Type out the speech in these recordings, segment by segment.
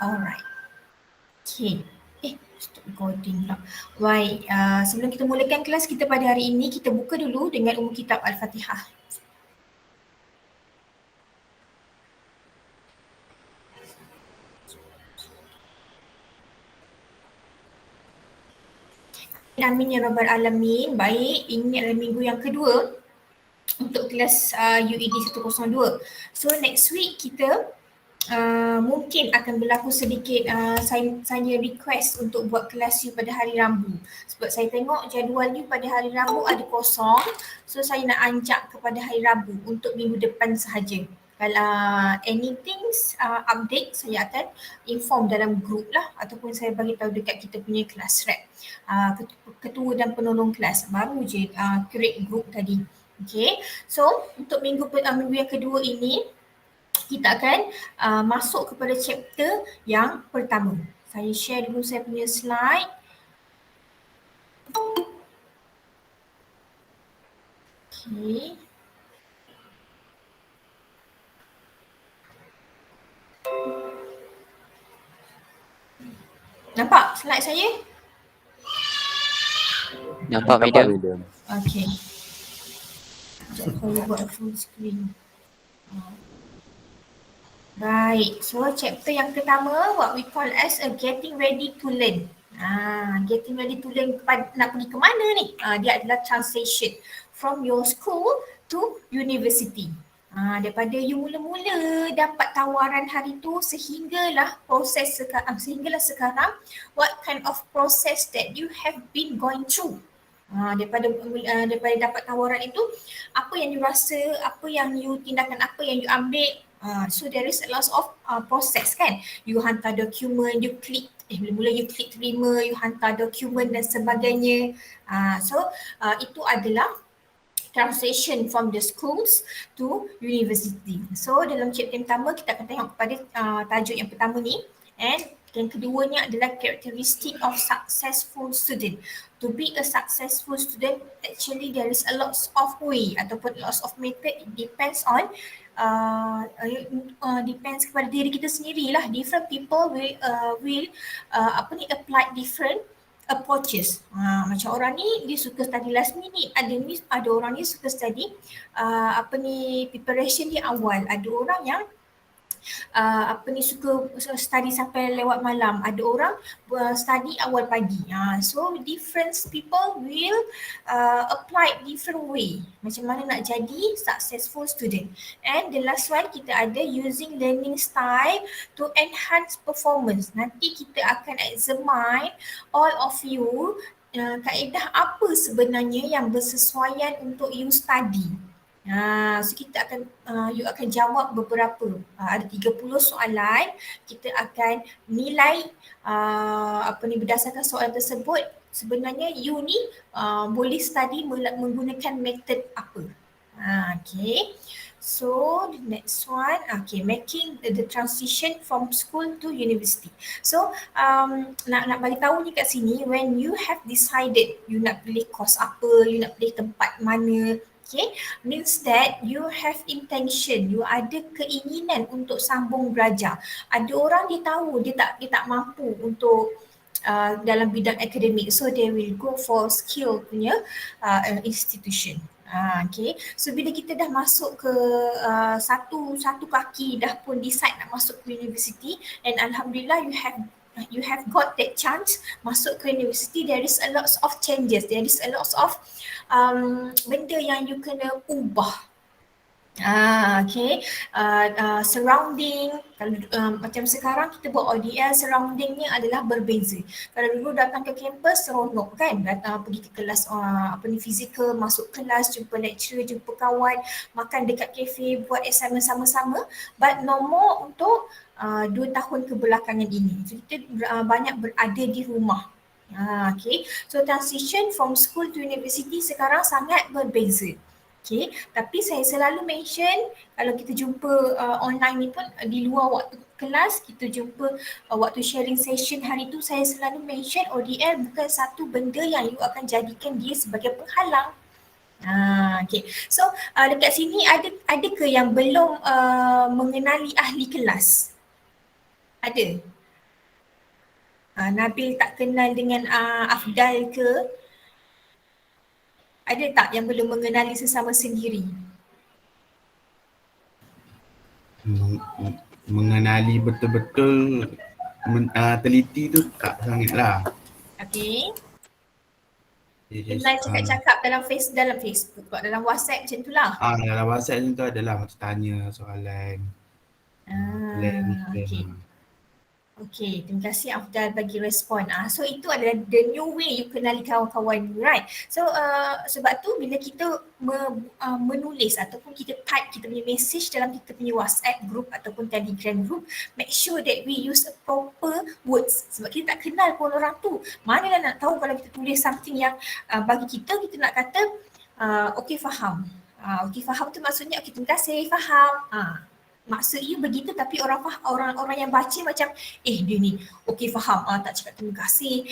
Alright. Okay. Stop recording pula. Baik, sebelum kita mulakan kelas kita pada hari ini, kita buka dulu dengan umum kitab Al-Fatihah. Amin ya Rabbal Alamin. Baik, ini adalah minggu yang kedua untuk kelas UED 102. So next week kita mungkin akan berlaku sedikit saya request untuk buat kelas you pada hari Rabu. Sebab saya tengok jadual you pada hari Rabu ada kosong. So saya nak anjak kepada hari Rabu untuk minggu depan sahaja. Kalau anything update saya akan inform dalam group lah ataupun saya bagi tahu dekat kita punya kelas rep. Ketua dan penolong kelas baru je create group tadi. Okay, so untuk minggu yang kedua ini kita akan masuk kepada chapter yang pertama. Saya share dulu saya punya slide. Okay. Nampak slide saya? Nampak, Madam. Okay. Saya buat full screen. Baik, so chapter yang pertama what we call as a getting ready to learn. Getting ready to learn nak pergi ke mana ni? Dia adalah transition from your school to university. Daripada you mula-mula dapat tawaran hari tu sehinggalah sekarang what kind of process that you have been going through. Daripada dapat tawaran itu, apa yang you rasa, apa yang you tindakan, apa yang you ambil. So there is a lot of process kan. You hantar dokumen, you klik, mula-mula you klik terima, you hantar dokumen dan sebagainya. So itu adalah transition from the schools to university. So dalam chapter yang pertama kita akan tengok kepada tajuk yang pertama ni, and yang keduanya adalah characteristic of successful student. To be a successful student, actually there is a lot of way ataupun lots of method. It depends on depends kepada diri kita sendirilah. Different people will apply different approaches. Macam orang ni dia suka study last minute, ada orang ni suka study preparation di awal, ada orang yang suka study sampai lewat malam, ada orang study awal pagi. So different people will apply different way macam mana nak jadi successful student. And the last one kita ada using learning style to enhance performance. Nanti kita akan examine all of you kaedah apa sebenarnya yang bersesuaian untuk you study. So kita akan you akan jawab beberapa, ada 30 soalan. Kita akan nilai berdasarkan soalan tersebut sebenarnya you ni boleh study menggunakan method apa. Okay. So the next one, making the transition from school to university. So nak bagi tahu ni kat sini, when you have decided you nak pilih course apa, you nak pilih tempat mana, means that you have intention, you ada keinginan untuk sambung belajar. Ada orang dia tahu dia tak mampu untuk dalam bidang akademik, so they will go for skill punya institution. So bila kita dah masuk ke satu kaki dah pun decide nak masuk ke university, and alhamdulillah you have got that chance masuk ke university, there is a lot of changes, there is a lot of benda yang you kena ubah. Surrounding, kalau macam sekarang kita buat ODL, surroundingnya adalah berbeza. Kalau dulu datang ke kampus seronok kan, datang pergi ke kelas fizikal, masuk kelas, jumpa lecturer, jumpa kawan, makan dekat kafe, buat assignment sama-sama, but no more untuk 2 tahun kebelakangan ini. So kita banyak berada di rumah. So transition from school to university sekarang sangat berbeza. Tapi saya selalu mention kalau kita jumpa online ni pun di luar waktu kelas, kita jumpa waktu sharing session hari tu, saya selalu mention ODL bukan satu benda yang you akan jadikan dia sebagai penghalang. So dekat sini ada ke yang belum mengenali ahli kelas? Ada? Nabil tak kenal dengan Afdal ke? Ada tak yang belum mengenali sesama sendiri? Mengenali betul-betul teliti tu tak sangat lah. Okay. Dia Kenal cakap-cakap dalam Facebook, dalam WhatsApp macam tu lah. dalam WhatsApp tu adalah macam tanya soalan. Okay. Okay, terima kasih Afdal bagi respon. So itu adalah the new way you kenali kawan-kawan you, right? So sebab tu bila kita menulis ataupun kita type kita punya message dalam kita punya WhatsApp group ataupun Telegram group, make sure that we use proper words. Sebab kita tak kenal pun orang tu. Manalah nak tahu kalau kita tulis something yang bagi kita nak kata okay faham. Okay faham tu maksudnya okay terima kasih faham. Maksud you begitu tapi orang yang baca macam dia ni okey faham tak cakap terima kasih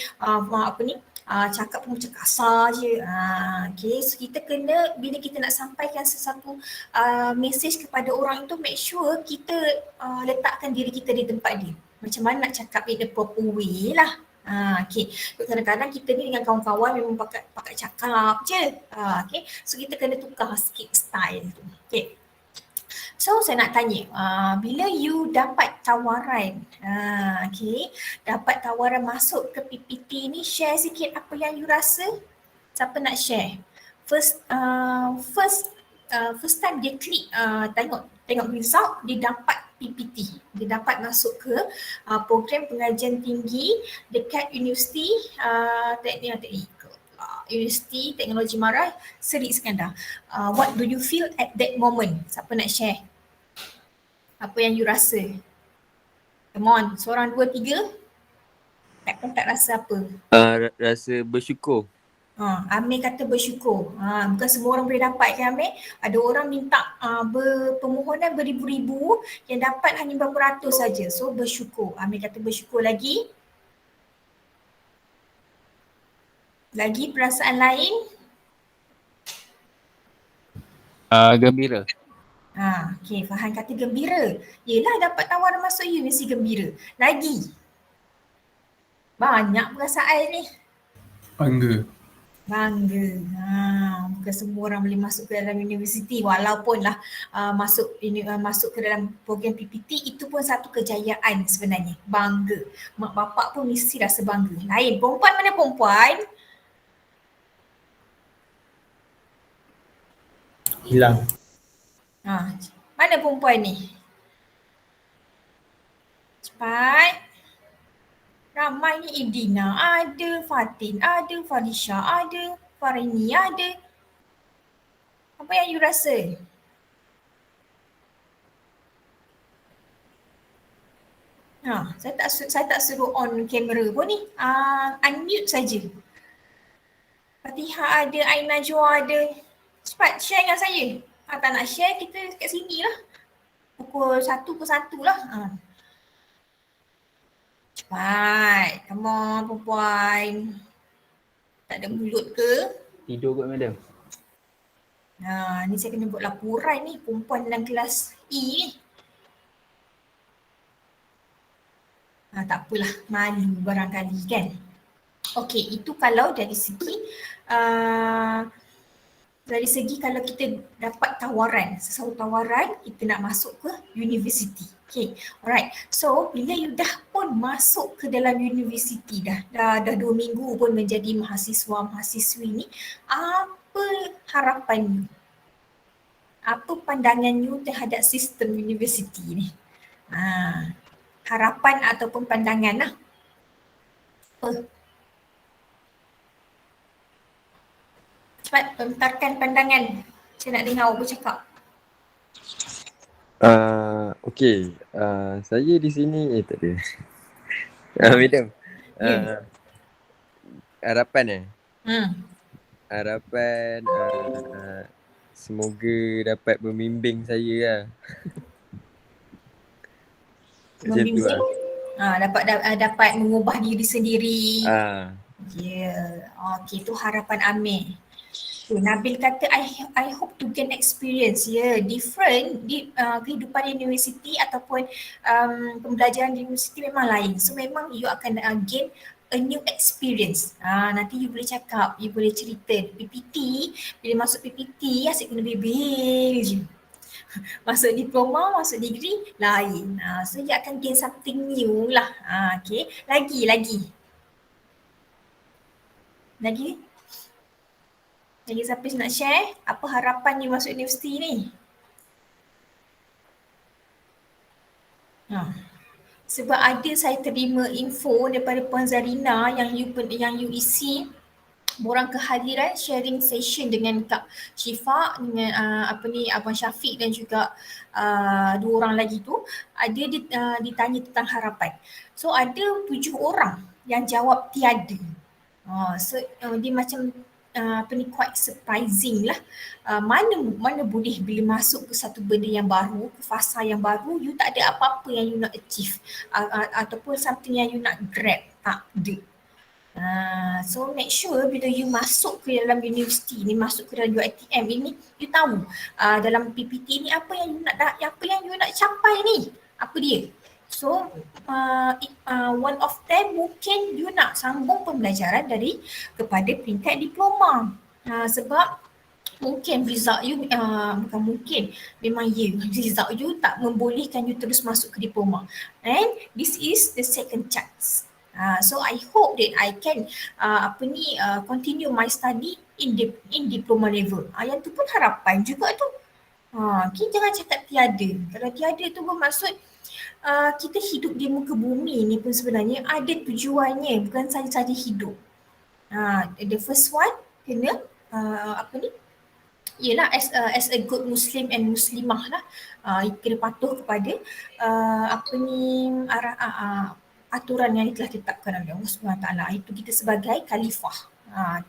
cakap pun macam kasar je. Okay, so kita kena bila kita nak sampaikan sesuatu message kepada orang itu make sure kita letakkan diri kita di tempat dia. Macam mana nak cakap in the proper way lah. Okay. Kadang-kadang kita ni dengan kawan-kawan memang pakai cakap je. Okay. So kita kena tukar sikit style tu. Okay. So saya nak tanya, bila you dapat tawaran, dapat tawaran masuk ke PPT ni, share sikit apa yang you rasa? Siapa nak share? First time dia klik tengok result, dia dapat PPT. Dia dapat masuk ke program pengajian tinggi dekat Universiti Universiti Teknologi Mara Seri Iskandar. What do you feel at that moment? Siapa nak share? Apa yang you rasa? Come on, seorang, dua, tiga. Takkan tak rasa apa? Rasa bersyukur. Amir kata bersyukur. Bukan semua orang boleh dapat kan Amir? Ada orang minta permohonan beribu-ribu yang dapat hanya berapa ratus saja. So bersyukur. Amir kata bersyukur lagi. Lagi perasaan lain? Gembira. Okay, Fahan kata gembira. Yelah dapat tawaran masuk you mesti gembira. Lagi? Banyak perasaan ni. Bangga. Bukan semua orang boleh masuk ke dalam universiti walaupun lah masuk ke dalam program PPT itu pun satu kejayaan sebenarnya. Bangga. Mak bapak pun mesti rasa bangga. Lain. Perempuan mana perempuan? Hilang. Mana perempuan ni? Cepat. Ramai ni Idina ada, Fatin ada, Farisha ada, Farini ada. Apa yang you rasa? Saya tak suruh on kamera pun ni. Unmute saja. Fatihah ada, Aina Najwa ada. Cepat share dengan saya. Tak nak share kita kat sini lah. Pukul 1 lah. Cepat. Come on perempuan. Tak ada mulut ke? Tidur kot madam. Ni saya kena buat laporan ni. Perempuan dalam kelas E ni. Tak apalah. Malu barangkali kan. Okey, itu kalau dari segi kalau kita dapat tawaran, sesuatu tawaran kita nak masuk ke universiti. Okay, alright. So bila you dah pun masuk ke dalam universiti dah 2 minggu pun menjadi mahasiswa-mahasiswi ni, apa harapan you? Apa pandangan you terhadap sistem universiti ni? Harapan ataupun pandangan lah. Cepat lontarkan pandangan. Saya nak dengar awak bercakap. Okey. Saya di sini tak ada. Madam. Harapan harapan semoga dapat membimbing saya lah. Membimbing. Dapat mengubah diri sendiri. Okey, itu harapan Amir. So, Nabil kata I hope to gain experience. Different di kehidupan universiti ataupun pembelajaran di universiti memang lain. So memang you akan gain a new experience. Nanti you boleh cakap, you boleh cerita. PPT, bila masuk PPT asyik kena bebel je. Masuk diploma, masuk degree lain. So you akan gain something new lah. Okay. Lagi. Lagi siapa nak share? Apa harapan you masuk universiti ni? Sebab ada saya terima info daripada Puan Zarina yang you isi borang kehadiran sharing session dengan Kak Syifa dengan Abang Syafiq dan juga dua orang lagi tu ada ditanya tentang harapan. So ada 7 orang yang jawab tiada. So dia macam quite surprising lah. Mana boleh bila masuk ke satu benda yang baru, ke fasa yang baru, you tak ada apa-apa yang you nak achieve ataupun something yang you nak grab. Tak ada. So make sure bila you masuk ke dalam universiti ni, masuk ke dalam UiTM ini, you tahu dalam PPT ni apa yang you nak capai ni, apa dia. So one of them mungkin you nak sambung pembelajaran kepada peringkat diploma. Sebab mungkin result you bukan mungkin, memang result you tak membolehkan you terus masuk ke diploma. And this is the second chance. So I hope that I can continue my study in diploma level. Yang tu pun harapan juga tu. Okay, jangan cakap tiada. Kalau tiada tu bermaksud kita hidup di muka bumi ni pun sebenarnya ada tujuannya, bukan saja hidup. The first one kena ialah as a good Muslim and Muslimah lah, kena patuh kepada aturan yang telah ditetapkan oleh Allah SWT. Itu kita sebagai khalifah.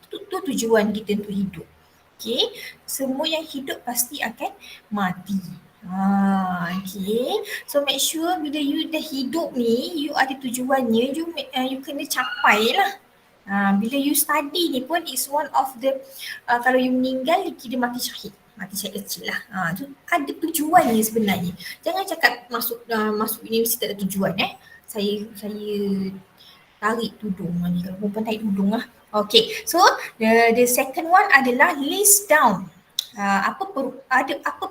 Itu tujuan kita untuk hidup. Okay, semua yang hidup pasti akan mati. Okay, so make sure bila you dah hidup ni, you ada tujuannya, you kena capai lah. Bila you study ni pun is one of the kalau you meninggal kira mati syahid kecil lah. So ada tujuannya sebenarnya. Jangan cakap masuk universiti tak ada tujuan. Saya tarik tudung ni, kalau perempuan tarik tudung lah. Okay, so the second one adalah list down apa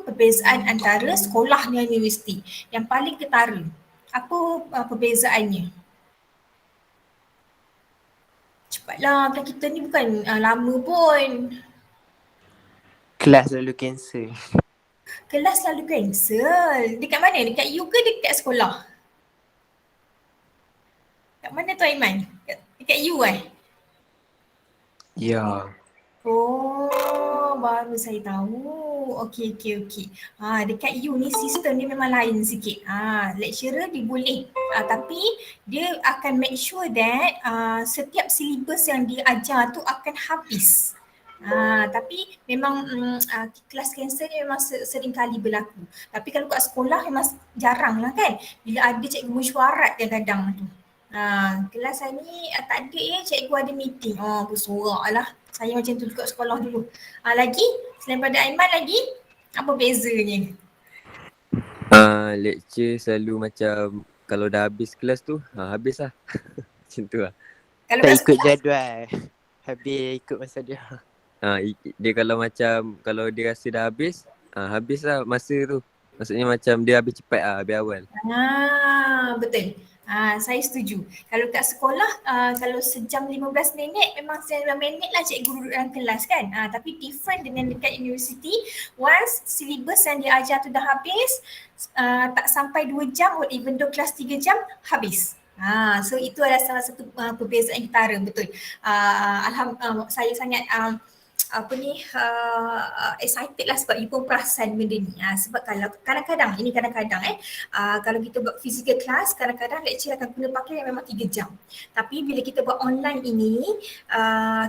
perbezaan antara sekolah dengan universiti yang paling ketara. Apa perbezaannya? Cepatlah, bukan kita ni bukan lama pun. Kelas lalu cancel. Kelas lalu cancel. Dekat mana? Dekat you ke dekat sekolah? Kat mana tu Aiman? Dekat you Ya. Oh, baru saya tahu. Okey. Dekat you ni sistem dia memang lain sikit. Lecturer dia boleh. Tapi dia akan make sure that setiap syllabus yang dia ajar tu akan habis. Tapi memang kelas cancel ni memang sering kali berlaku. Tapi kalau kat sekolah memang jarang lah kan. Bila ada cikgu mesyuarat kadang-kadang tu. Kelas saya ni tak ada cikgu ada meeting. Bersorak lah. Saya macam tu juga sekolah dulu. Lagi selain pada Aiman lagi apa bezanya? Lecture selalu macam kalau dah habis kelas tu habis lah. Macam tu lah. Kalau Tak kat ikut sekolah, jadual. Habis ikut masa dia. Dia kalau dia rasa dah habis, habis lah masa tu. Maksudnya macam dia habis cepat lah, habis awal. betul. Saya setuju. Kalau kat sekolah, kalau sejam 15 minit, memang 9 minit lah cikgu duduk dalam kelas kan. Tapi different dengan dekat universiti, once syllabus yang dia ajar tu dah habis, tak sampai 2 jam, or even though kelas 3 jam, habis. So itu adalah salah satu perbezaan yang ketara, betul. Saya sangat excited lah sebab you pun perasan benda ni. Sebab kalau kadang-kadang kalau kita buat physical class, kadang-kadang lecturer akan guna pakai yang memang 3 jam. Tapi bila kita buat online ini,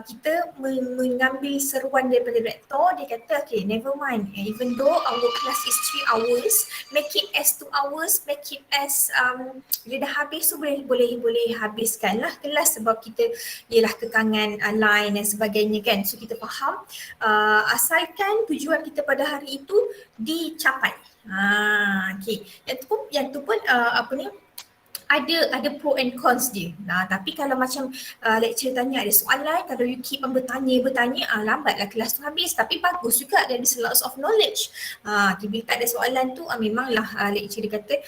kita mengambil seruan daripada rektor. Dia kata okay, never mind, even though our class is 3 hours, make it as 2 hours, make it as bila dah habis tu boleh habiskan lah kelas, sebab kita ialah kekangan line dan sebagainya kan. So kita faham faham, asalkan tujuan kita pada hari itu dicapai. Okay. Yang tu pun apa ni, ada pro and cons dia. Tapi kalau macam lecturer tanya ada soalan, kalau you keep on bertanya, lambatlah kelas tu habis. Tapi bagus juga, there is lots of knowledge. Bila tak ada soalan tu, memanglah lecturer kata,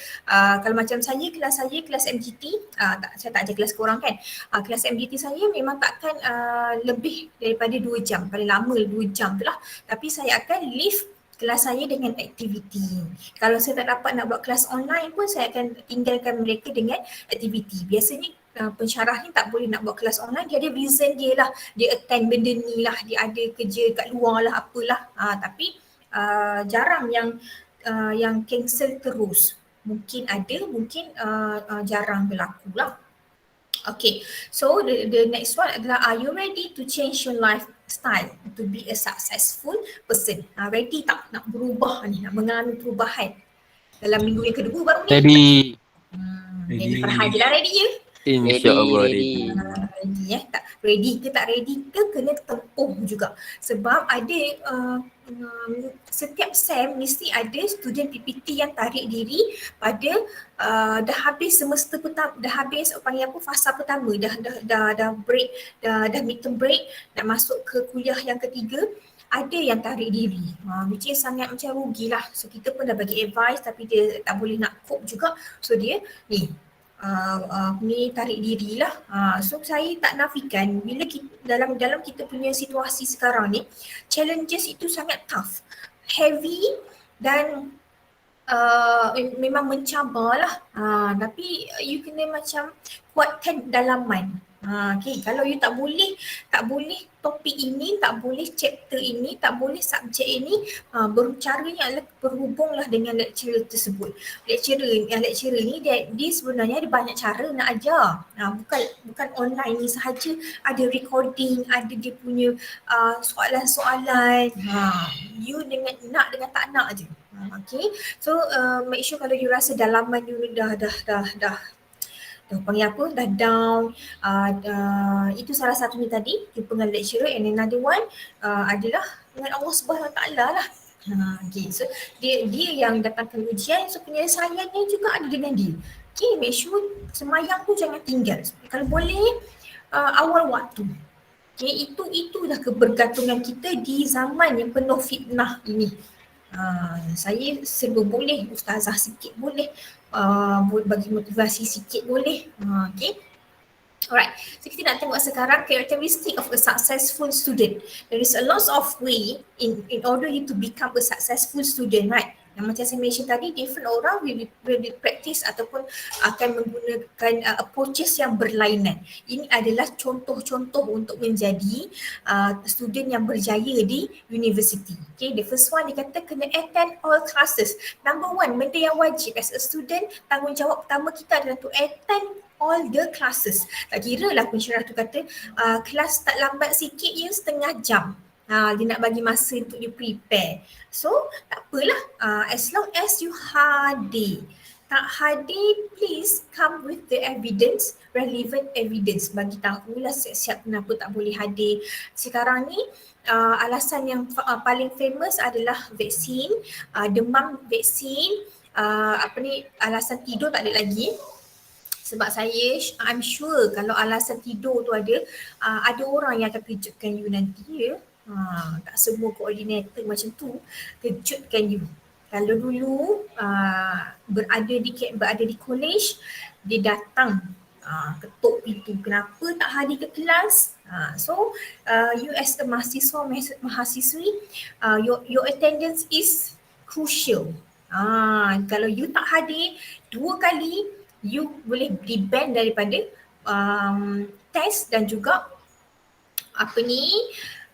kalau macam kelas MGT, saya tak ajar kelas korang kan. Kelas MGT saya memang takkan lebih daripada 2 jam, paling lama 2 jam tu lah. Tapi saya akan leave kelas saya dengan aktiviti. Kalau saya tak dapat nak buat kelas online pun, saya akan tinggalkan mereka dengan aktiviti. Biasanya pensyarah ni tak boleh nak buat kelas online, dia ada reason dia lah. Dia attend benda ni lah, dia ada kerja kat luar lah, apalah. Tapi jarang yang cancel terus. Mungkin ada, mungkin jarang berlaku lah. Okay, so the next one adalah, are you ready to change your lifestyle to be a successful person? Ready tak nak berubah ni, nak mengalami perubahan dalam minggu yang kedua baru ni? Ready. Ready. Farhan je lah ready je. InsyaAllah Ready. ready. Ready ke tak ready ke kena tempuh juga. Sebab ada setiap SEM mesti ada student PPT yang tarik diri pada dah habis semester pertama, dah habis panggil apa, fasa pertama, dah break, dah midterm break, nak masuk ke kuliah yang ketiga. Ada yang tarik diri, which is sangat macam rugilah. So kita pun dah bagi advice tapi dia tak boleh nak cope juga. So dia ni ni tarik dirilah. So saya tak nafikan bila kita, dalam kita punya situasi sekarang ni, challenges itu sangat tough, heavy dan memang mencabar lah. Tapi you kena macam kuatkan dalaman. Okay, kalau you tak boleh topik ini, tak boleh chapter ini, tak boleh subjek ini, caranya adalah berhubunglah dengan lecturer tersebut. Lecturer ni dia sebenarnya ada banyak cara nak ajar. Bukan online ni sahaja, ada recording, ada dia punya soalan-soalan. You dengan nak dengan tak nak je. Okay, so make sure kalau you rasa dalaman you dah panggil apa, dah down, itu salah satunya tadi, jumpa dengan lecturer. And another one adalah dengan Allah Subhanahu Wa Taala lah. Okay, so dia yang datangkan ujian, so penyelesaiannya juga ada dengan dia. Okay, make sure semayang tu jangan tinggal. Kalau boleh awal waktu. Okay, itu dah kebergantungan kita di zaman yang penuh fitnah ini. Saya serba boleh, ustazah sikit boleh, bagi motivasi sikit boleh. Okay. Alright, so kita nak tengok sekarang characteristic of a successful student. There is a lot of way in order you to become a successful student, right? Yang macam saya mention tadi, different orang will practice ataupun akan menggunakan approaches yang berlainan. Ini adalah contoh-contoh untuk menjadi student yang berjaya di university. Okay, the first one dia kata kena attend all classes. Number one, benda yang wajib as a student, tanggungjawab pertama kita adalah to attend all the classes. Tak kira lah pensyarah tu kata kelas tak lambat sikit ya setengah jam. Dia nak bagi masa untuk you prepare. So tak apalah, as long as you hadir. Tak hadir, please come with the evidence, relevant evidence. Bagi tahulah siap-siap kenapa tak boleh hadir. Sekarang ni alasan yang paling famous adalah vaksin, demam vaksin, alasan tidur tak ada lagi. Sebab I'm sure kalau alasan tidur tu ada orang yang akan kejutkan you nanti ya. Tak semua koordinator macam tu kejutkan you. Kalau dulu berada di college, dia datang ketuk pintu, kenapa tak hadir ke kelas? So you as a mahasiswi, your attendance is crucial. Kalau you tak hadir 2 kali, you boleh di-ban daripada test dan juga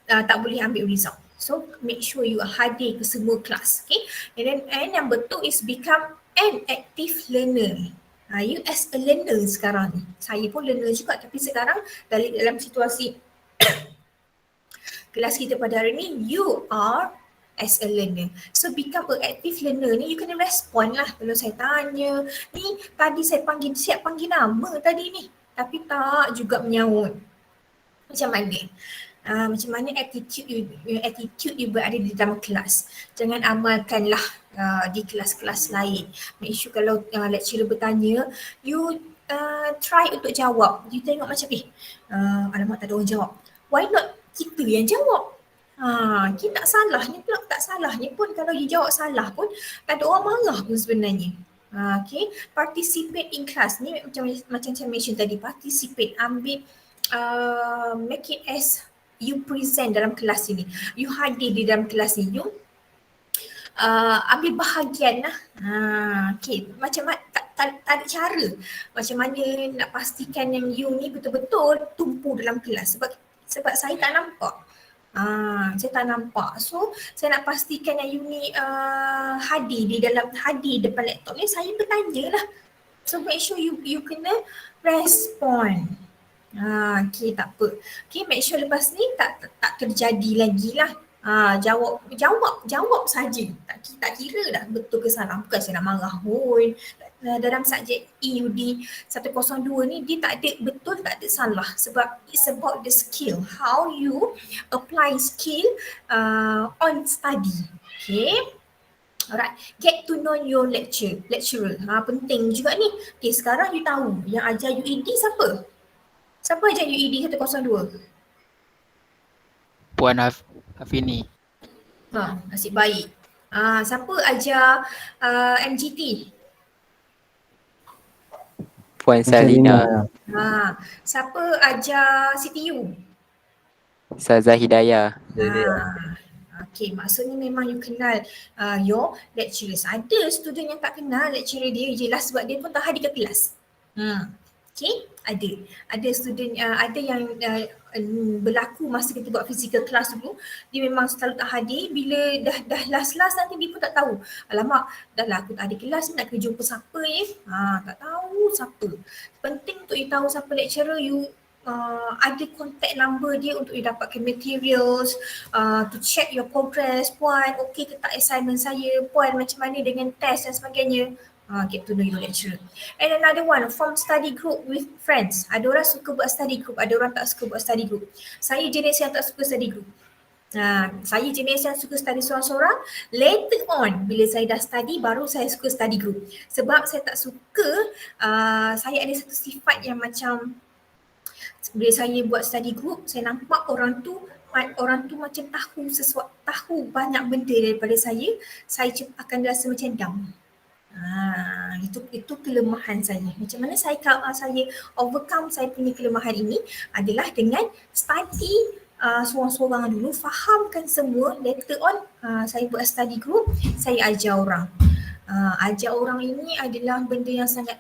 tak boleh ambil result. So make sure you hadir ke semua kelas. Okay. And number 2 is become an active learner. You as a learner sekarang ni. Saya pun learner juga, tapi sekarang dalam situasi kelas kita pada hari ni, you are as a learner. So become an active learner ni, you kena respond lah. Kalau saya tanya, ni tadi saya siap panggil nama tadi ni, tapi tak juga menyaut. Macam mana? Macam mana attitude you berada di dalam kelas. Jangan amalkanlah di kelas-kelas lain. Make sure kalau lecturer bertanya, you try untuk jawab. You tengok macam alamak tak ada orang jawab. Why not kita yang jawab? Kita tak salahnya pun kalau you jawab salah pun tak ada orang marah pun sebenarnya. Okay, participate in class ni macam saya mention tadi, participate, ambil make it as you present dalam kelas ini, you hadir di dalam kelas ni, you ambil bahagian lah. Okay, macam tak ada cara macam mana nak pastikan yang you ni betul-betul tumpu dalam kelas sebab saya tak nampak. So saya nak pastikan yang you ni hadir depan laptop ni, saya bertanya lah. So make sure you kena respond. Okay, tak apa. Okay, make sure lepas ni tak terjadi lagi lah. Jawab saja. Tak kira dah betul ke salah. Bukan saya nak marah pun. Dalam subjek EUD 102 ni dia tak ada betul, tak ada salah, sebab it's about the skill, how you apply skill on study. Okay. Alright, get to know your lecturer. Penting juga ni. Okay, sekarang you tahu yang ajar UED siapa? Siapa ajar UED 102? Puan Hafini. Nasib baik. Siapa ajar MGT? Puan Salina. Siapa ajar CTU? Ustazah Hidayah. Okay, maksudnya memang you kenal your lecturers. Ada student yang tak kenal lecturer dia jelas sebab dia pun tak hadir ke kelas. Okay, ada student, ada yang berlaku masa kita buat physical class dulu, dia memang selalu tak hadir. Bila dah last nanti dia pun tak tahu, alamak dah lah aku tak ada kelas, nak kena jumpa siapa ni, tak tahu siapa. Penting untuk you tahu siapa lecturer, you ada contact number dia untuk you dapatkan materials, to check your progress. Puan okey ke tak assignment saya, puan macam mana dengan test dan sebagainya. Get to know your lecturer. And another one, form study group with friends. Ada orang suka buat study group, ada orang tak suka buat study group. Saya jenis yang tak suka study group. Saya jenis yang suka study seorang-seorang. Later on, bila saya dah study, baru saya suka study group. Sebab saya tak suka, saya ada satu sifat yang macam, bila saya buat study group, saya nampak orang tu macam tahu banyak benda daripada saya akan rasa macam down. Itu kelemahan saya. Macam mana saya overcome saya punya kelemahan ini adalah dengan study seorang-seorang dulu, fahamkan semua. Later on saya buat study group, saya ajar orang. Ajar orang ini adalah benda yang sangat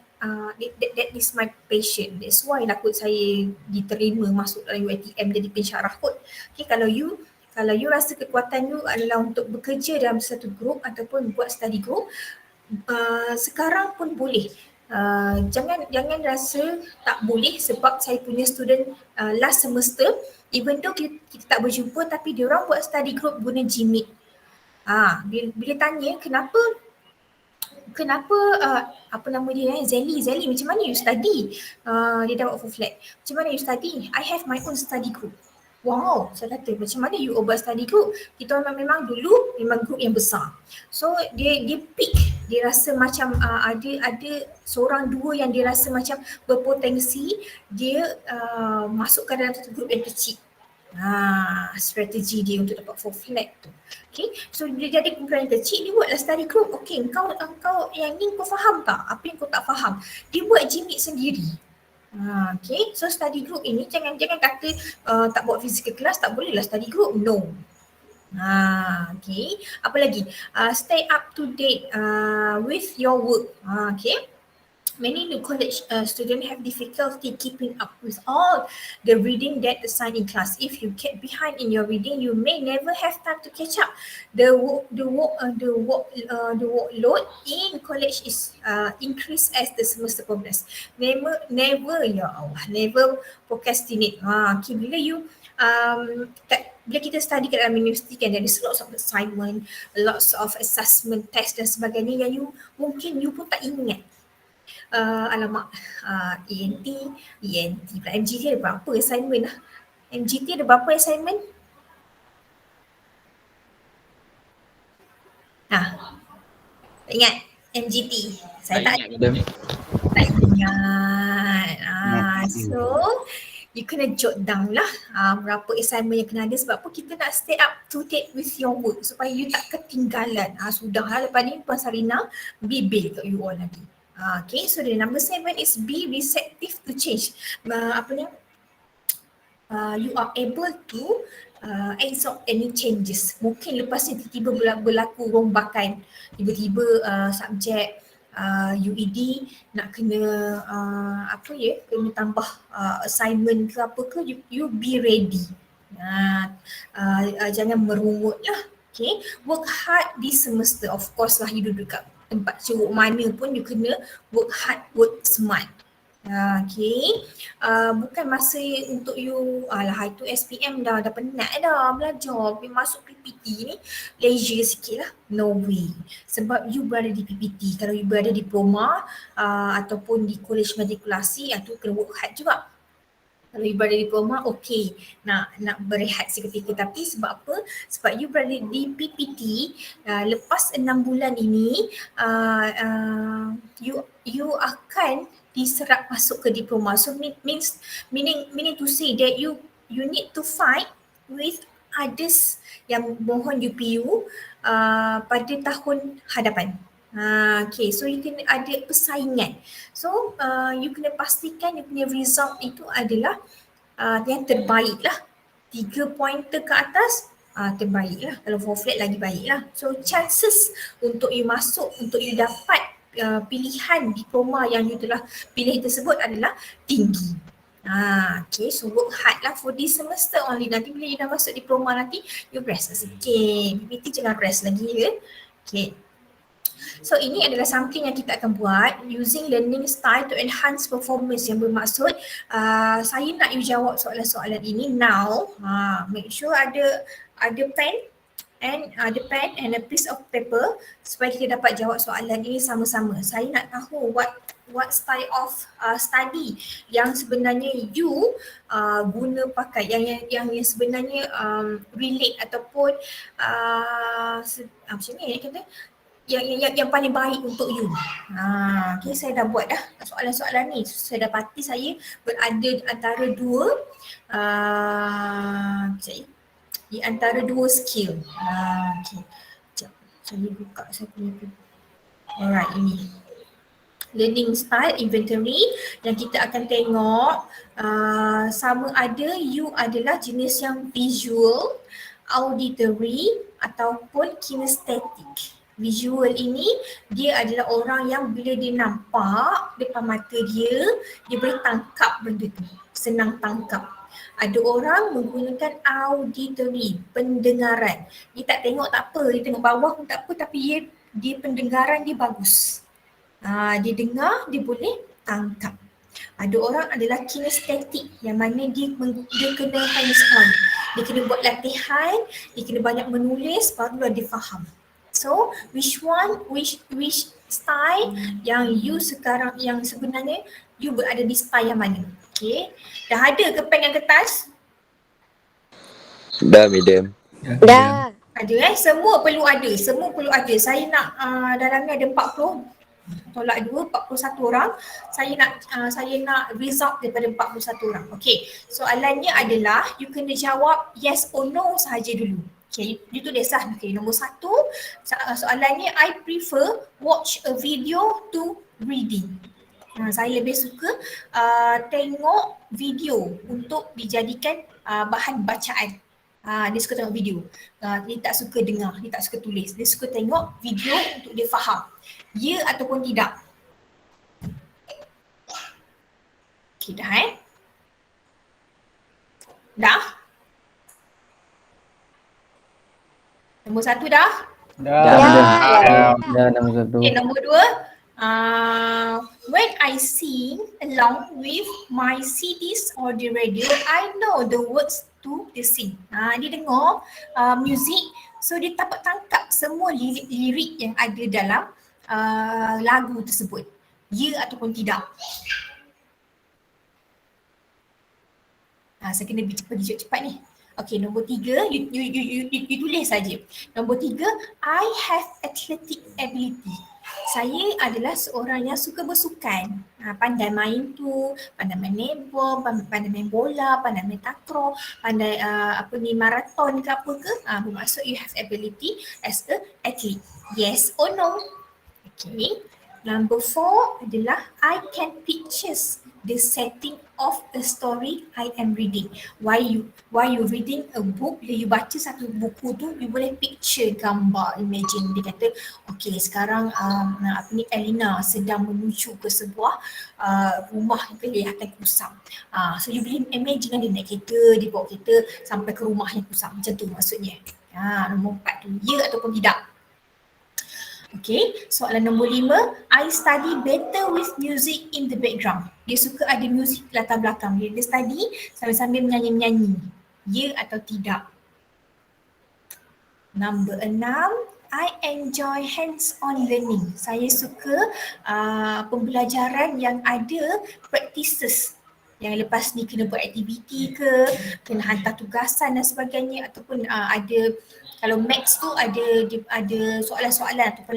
that is my passion. That's why lah kot saya diterima masuk dalam UiTM jadi pensyarah kot. Okay, kalau you rasa kekuatan you adalah untuk bekerja dalam satu group ataupun buat study group, sekarang pun boleh. Jangan rasa tak boleh sebab saya punya student last semester, even though kita tak berjumpa, tapi dia orang buat study group guna Gmeet. Bila tanya kenapa apa nama dia, Zelly macam mana you study? Dia dah buat full flat. Macam mana you study? I have my own study group. Wow, saya kata macam mana you buat study group? Kita memang dulu memang group yang besar. So dia pick, dia rasa macam ada seorang dua yang dia rasa macam berpotensi, dia masukkan dalam satu group yang kecil. Strategi dia untuk dapat full flat tu. Okay, so dia jadi kumpulan yang kecil, dia buatlah study group. Okay, engkau yang ni kau faham tak? Apa yang kau tak faham? Dia buat Gmeet sendiri. Okay, so study group ini jangan kata tak buat physical class, tak bolehlah study group. No. Okay, apa lagi? Stay up to date with your work. Okay. Many new college students have difficulty keeping up with all the reading that assigned in class. If you get behind in your reading, you may never have time to catch up. The workload in college is increased as the semester progress. Never ya Allah, never procrastinate. Okay, bila kita study kat dalam universiti kan, there is lots of assignment, lots of assessment, test dan sebagainya yang mungkin you pun tak ingat. ENT pula MGT ada berapa assignment lah. MGT ada berapa assignment? Tak ingat MGT? Saya tak Madam. ingat. So you kena jot down lah berapa assignment yang kena ada, sebab apa kita nak stay up to date with your work supaya you tak ketinggalan. Sudahlah, lepas ni Puan Sarina bibil kat you all lagi. Okay, so the number 7 is be receptive to change. You are able to absorb any changes. Mungkin lepas ni tiba-tiba berlaku rombakan, tiba-tiba subjek UED nak kena kena tambah assignment ke apa ke, you be ready. Jangan merungut lah. Okay, work hard this semester. Of course lah, you duduk kat tempat ceruk mana pun you kena work hard, work smart. Okay, bukan masa untuk you itu SPM dah penat dah belajar, masuk PPT ni leisure sikit lah. No way, sebab you berada di PPT. Kalau you berada di diploma ataupun di college matrikulasi, tu kena work hard juga. Kalau you berada di diploma, okay, nak berehat seketika. Tapi sebab apa? Sebab you berada di PPT, lepas 6 bulan ini you akan diserap masuk ke diploma. So meaning to say that you need to fight with others yang mohon UPU pada tahun hadapan. Okay, so you kena ada persaingan. So you kena pastikan you punya result itu adalah yang terbaik lah. 3 pointer ke atas terbaik lah. Kalau 4 flat lagi baik lah. So chances untuk you masuk, untuk you dapat pilihan diploma yang you telah pilih tersebut adalah tinggi. Okay, so work hard lah for this semester only. Nanti bila you dah masuk diploma nanti, you rest sikit. PPT jangan rest lagi ya. Okay. So ini adalah something yang kita akan buat using learning style to enhance performance, yang bermaksud saya nak you jawab soalan-soalan ini now. Make sure ada pen and a piece of paper supaya kita dapat jawab soalan ini sama-sama. Saya nak tahu what style of study yang sebenarnya you guna pakai, yang sebenarnya relate ataupun macam ni kata, yang paling baik untuk you. Okay, saya dah buat dah soalan-soalan ni. Saya dapati saya berada antara dua di antara dua skill. Okay. Sekejap. Saya buka saya punya paper. Alright, ini. Learning style inventory yang kita akan tengok sama ada you adalah jenis yang visual, auditory ataupun kinesthetic. Visual ini dia adalah orang yang bila dia nampak depan mata dia boleh tangkap benda tu, senang tangkap. Ada orang menggunakan auditory, pendengaran. Dia tak tengok tak apa, dia tengok bawah pun tak apa, tapi dia pendengaran dia bagus. Dia dengar, dia boleh tangkap. Ada orang adalah kinesthetic, yang mana dia kena hands on. Dia kena buat latihan, dia kena banyak menulis barulah dia faham. So which style yang you sekarang, yang sebenarnya you berada di style yang mana? Okay. Dah ada ke pen yang kertas? Dah, madam. Dah. Ada semua perlu ada, semua perlu ada. Saya nak dalam ni ada 40, tolak 2, 41 orang. Saya nak result daripada 41 orang. Okay, soalannya adalah you kena jawab yes or no sahaja dulu. Okay, you tulis lah. Okay, nombor 1, soalannya I prefer watch a video to reading. Saya lebih suka tengok video untuk dijadikan bahan bacaan. Dia suka tengok video. Dia tak suka dengar, dia tak suka tulis. Dia suka tengok video untuk dia faham. Ya ataupun tidak? Okay, dah Dah? Nombor 1 dah? Dah nombor 1. Okay, nombor 2. When I sing along with my CDs or the radio, I know the words to the sing. Dia dengar music, so dia dapat tangkap semua lirik yang ada dalam lagu tersebut. Ya ataupun tidak. Saya kena pergi cepat ni. Okay, nombor 3, you tulis saja. Nombor 3, I have athletic ability. Saya adalah seorang yang suka bersukan. Pandai main tu, pandai main netball, pandai main bola, pandai main takraw, pandai maraton ke apa ke. Bermaksud you have ability as a athlete. Yes or no? Okay. Number 4 adalah I can pictures the setting of a story I am reading. While you reading a book, bila you baca satu buku tu, you boleh picture gambar, imagine. Dia kata, okay sekarang Elina sedang menuju ke sebuah rumah yang kelihatan kusam. So you boleh imagine dia naik kereta, dia bawa kereta sampai ke rumah yang kusam. Macam tu maksudnya. Nombor 4 tu, ya ataupun tidak. Okay, soalan nombor 5, I study better with music in the background. Dia suka ada muzik latar belakang. Dia study sambil-sambil menyanyi-menyanyi. Ya atau tidak? Number 6, I enjoy hands-on learning. Saya suka pembelajaran yang ada practices. Yang lepas ni kena buat aktiviti ke, kena hantar tugasan dan sebagainya, ataupun ada, kalau maths tu ada soalan-soalan ataupun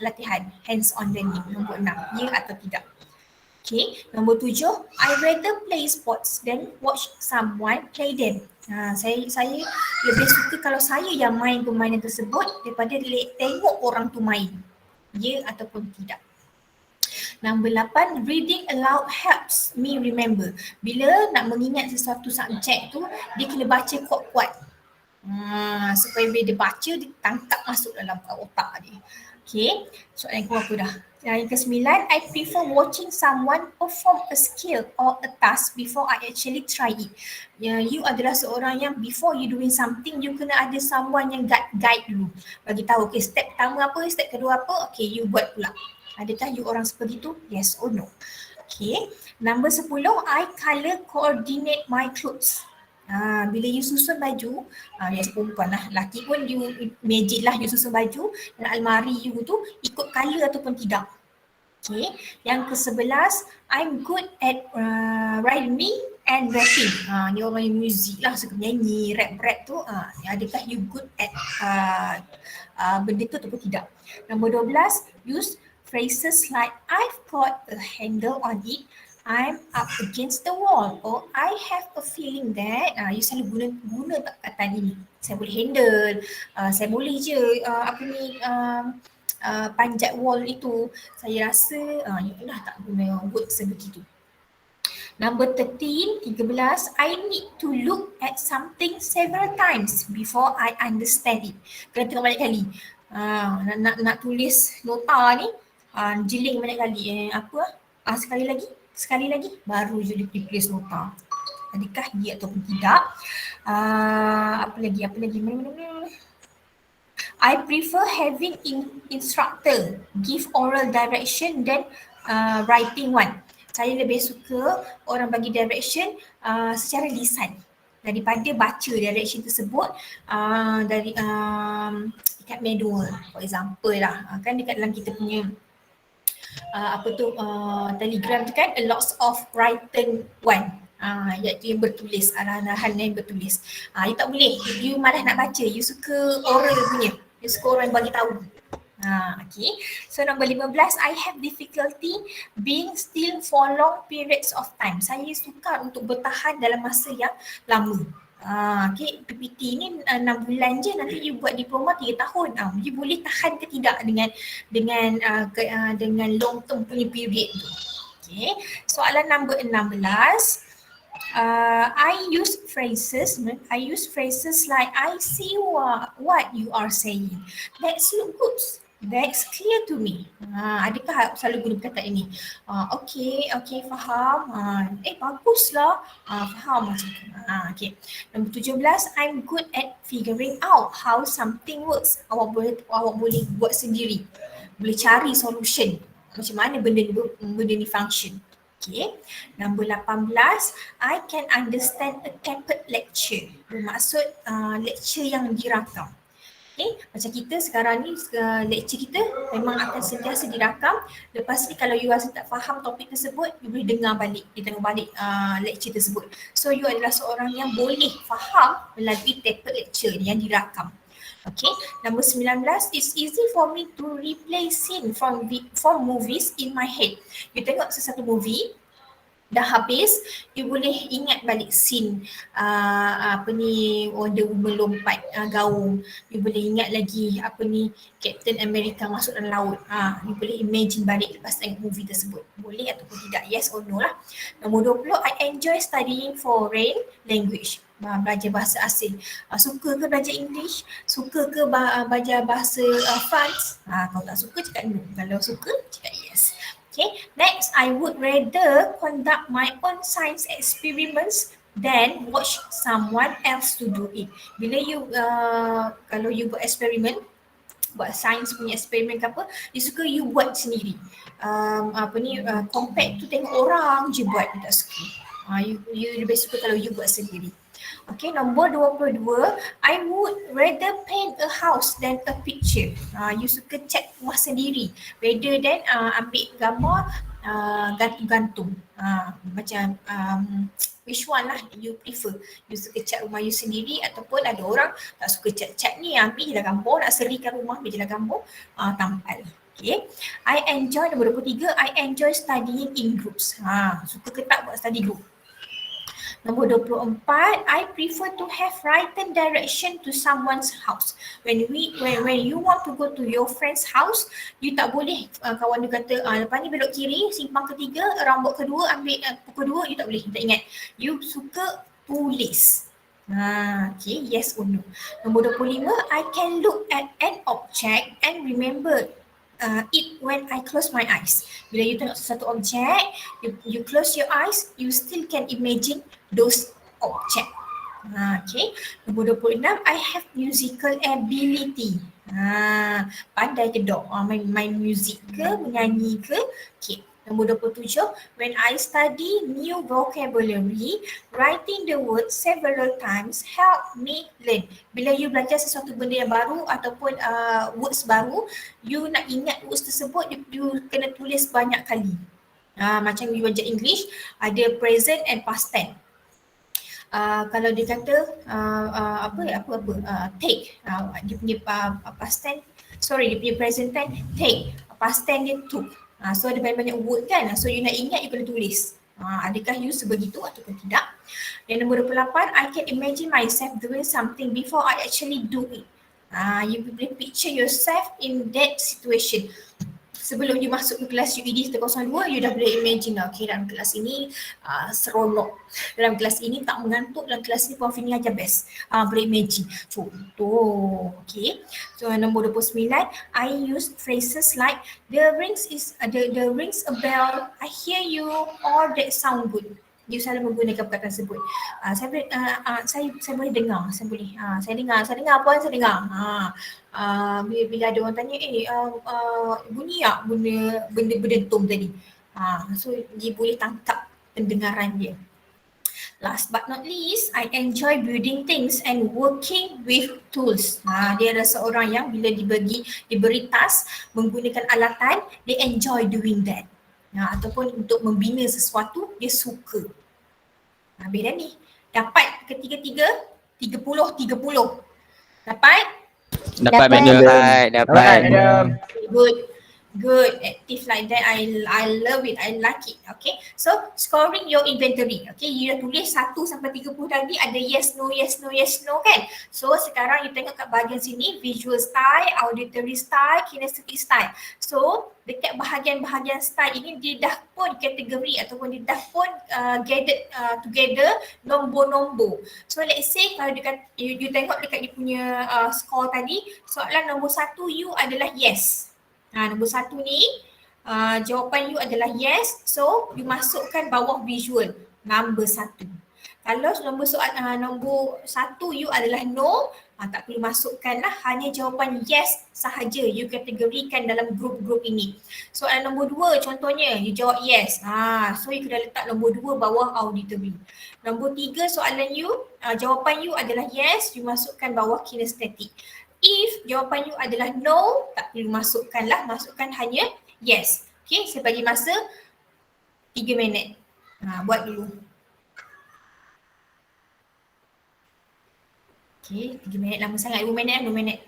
latihan hands-on learning. Nombor 6, ya atau tidak? Okay, nombor 7, I rather play sports than watch someone play them. Saya lebih suka kalau saya yang main permainan tersebut daripada tengok orang tu main. Ya ataupun tidak? Nombor 8, reading aloud helps me remember. Bila nak mengingat sesuatu subjek tu, dia kena baca kuat-kuat. Supaya bila dia baca, dia tangkap masuk dalam otak dia. Okay, soalan yang berapa dah? Yang ke-9, I prefer watching someone perform a skill or a task before I actually try it. You adalah seorang yang before you doing something, you kena ada someone yang guide dulu. Bagi tahu, okay, step pertama apa, step kedua apa, okay, you buat pula. Adakah you orang seperti itu? Yes or no? Okay, number 10, I color coordinate my clothes. Bila you susun baju, yes perempuan lah, laki pun you magic lah, you susun baju dan almari you tu ikut colour ataupun tidak. Okay, yang ke-11, I'm good at rhyming and rapping. Ni orang yang muzik lah, suka nyanyi, rap tu. Adakah you good at benda tu ataupun tidak? Nombor 12, use phrases like I've got a handle on it, I'm up against the wall, or I have a feeling that, you selalu guna perkataan ini. Saya boleh handle, saya boleh je panjat wall itu, saya rasa, you dah tak guna word sebegitu. Number 13, I need to look at something several times before I understand it. Kena tengok banyak kali. Nak tulis nota ni, jeling banyak kali. Sekali lagi baru je dia tulis nota. Adakah ya ataupun tidak? Apa lagi? Mana? I prefer having instructor give oral direction than writing one. Saya lebih suka orang bagi direction secara lisan daripada baca direction tersebut dekat manual. For example lah, kan dekat dalam kita punya Telegram tu kan, a lots of written one, iaitu yang bertulis, arahan yang bertulis. You tak boleh, you malas nak baca, you suka oral punya, you suka orang bagi tahu. Okay, so nombor 15, I have difficulty being still for long periods of time. Saya sukar untuk bertahan dalam masa yang lama. Okay, PPT ni 6 bulan je, nanti you buat diploma 3 tahun. You boleh tahan ke tidak dengan long term punya period tu. Okay, soalan nombor 16, I use phrases like I see what you are saying. That's look good. That's clear to me. Adakah selalu guna perkataan ini? Okay, faham. Baguslah. Faham macam tu. Okay. Nombor 17, I'm good at figuring out how something works. Awak boleh buat sendiri. Boleh cari solution. Macam mana benda ni function. Okay. Nombor 18, I can understand a taped lecture. Bermaksud lecture yang dirakam. Okay, macam kita sekarang ni lecture kita memang akan sentiasa dirakam. Lepas ni kalau you rasa tak faham topik tersebut, you boleh dengar balik, tengok balik lecture tersebut. So you adalah seorang yang boleh faham melalui tape lecture yang dirakam. Okay, number 19, it's easy for me to replay scene from movies in my head. You tengok sesuatu movie, dah habis, you boleh ingat balik scene Wonder Woman lompat gaung. You boleh ingat lagi Captain America masuk dalam laut. You boleh imagine balik lepas tengok movie tersebut. Boleh ataupun tidak, yes or no lah. Nombor 20, I enjoy studying foreign language. Belajar bahasa asing. Suka ke belajar English? Suka ke belajar bahasa France? Kalau tak suka cakap no. Kalau suka cakap yes. Okay, next, I would rather conduct my own science experiments than watch someone else to do it. Bila you, kalau you buat eksperimen, buat sains punya eksperimen ke apa, you suka you buat sendiri. Compared to tengok orang je buat, you tak suka. You lebih suka kalau you buat sendiri. Okay, nombor 22, I would rather paint a house than a picture. You suka cat rumah sendiri rather than ambil gambar gantung-gantung. Macam which one lah you prefer? You suka cat rumah you sendiri ataupun ada orang tak suka cat ni, ambil je lah gambar, nak serikan rumah, ambil je lah gambar, tampal. Okay, I enjoy, nombor 23, I enjoy studying in groups. Suka ke tak buat study group? Nombor 24, I prefer to have written direction to someone's house. When you want to go to your friend's house, you tak boleh kawan dia kata lepas ni belok kiri, simpang ketiga, rambut kedua, ambil pukul 2, you tak boleh, tak ingat. You suka tulis. Okay, yes or no. Nombor 25, I can look at an object and remember it when I close my eyes. Bila you tengok sesuatu objek, you close your eyes, you still can imagine those object. Okay. Nombor 26, I have musical ability. Pandai ke dok? Main music ke, menyanyi ke? Okay. Nombor 27, when I study new vocabulary, writing the words several times help me learn. Bila you belajar sesuatu benda yang baru ataupun words baru, you nak ingat words tersebut, you kena tulis banyak kali. Macam you belajar English, ada present and past tense. Kalau dia kata take, dia punya past tense, dia punya present tense take, past tense dia took. So ada banyak-banyak word kan, so you nak ingat, you kena tulis. Adakah you sebegitu ataupun tidak? Dan nombor 28, I can imagine myself doing something before I actually do it. You boleh picture yourself in that situation. Sebelum you masuk ke kelas UED 102, you dah boleh imagine, okay, dalam kelas ini seronok, dalam kelas ini tak mengantuk, dalam kelas ini Puan Fini ajar best. Boleh imagine. Contoh, okay. So nombor 29, I use phrases like the rings a bell, I hear you, or that sound good. You selalu menggunakan perkataan tersebut. Saya boleh dengar, saya dengar puan, saya dengar. Bila ada orang tanya, bunyi tak benda berdentum tadi? So dia boleh tangkap pendengaran dia. Last but not least, I enjoy building things and working with tools. Dia adalah seorang yang bila diberi task menggunakan alatan, dia enjoy doing that. Ataupun untuk membina sesuatu, dia suka. Habis dah ni. Dapat ketiga-tiga, 30. Dapat? Dapat madam. Dapat. Good, active like that. I love it, I like it. Okay, so scoring your inventory. Okay, you dah tulis 1 sampai 30 tadi, ada yes, no kan. So sekarang you tengok kat bahagian sini, visual style, auditory style, kinesthetic style. So dekat bahagian-bahagian style ini dia dah pun kategori ataupun dia dah pun gathered together nombor-nombor. So let's say kalau you tengok dekat dia punya score tadi, soalan nombor 1 you adalah yes. Nombor 1 ni jawapan you adalah yes, so you masukkan bawah visual number 1. Kalau nombor 1 you adalah no, tak perlu masukkan lah, hanya jawapan yes sahaja you kategorikan dalam grup-grup ini. Soalan nombor 2 contohnya you jawab yes, so you kena letak nombor 2 bawah auditory. Nombor 3 soalan you, jawapan you adalah yes, you masukkan bawah kinesthetic. If jawapan you adalah no, tak perlu masukkanlah, masukkan hanya yes. Okay, saya bagi masa 3 minit. Buat dulu. Okay, 3 minit lama sangat. 2 minit, 2 minit.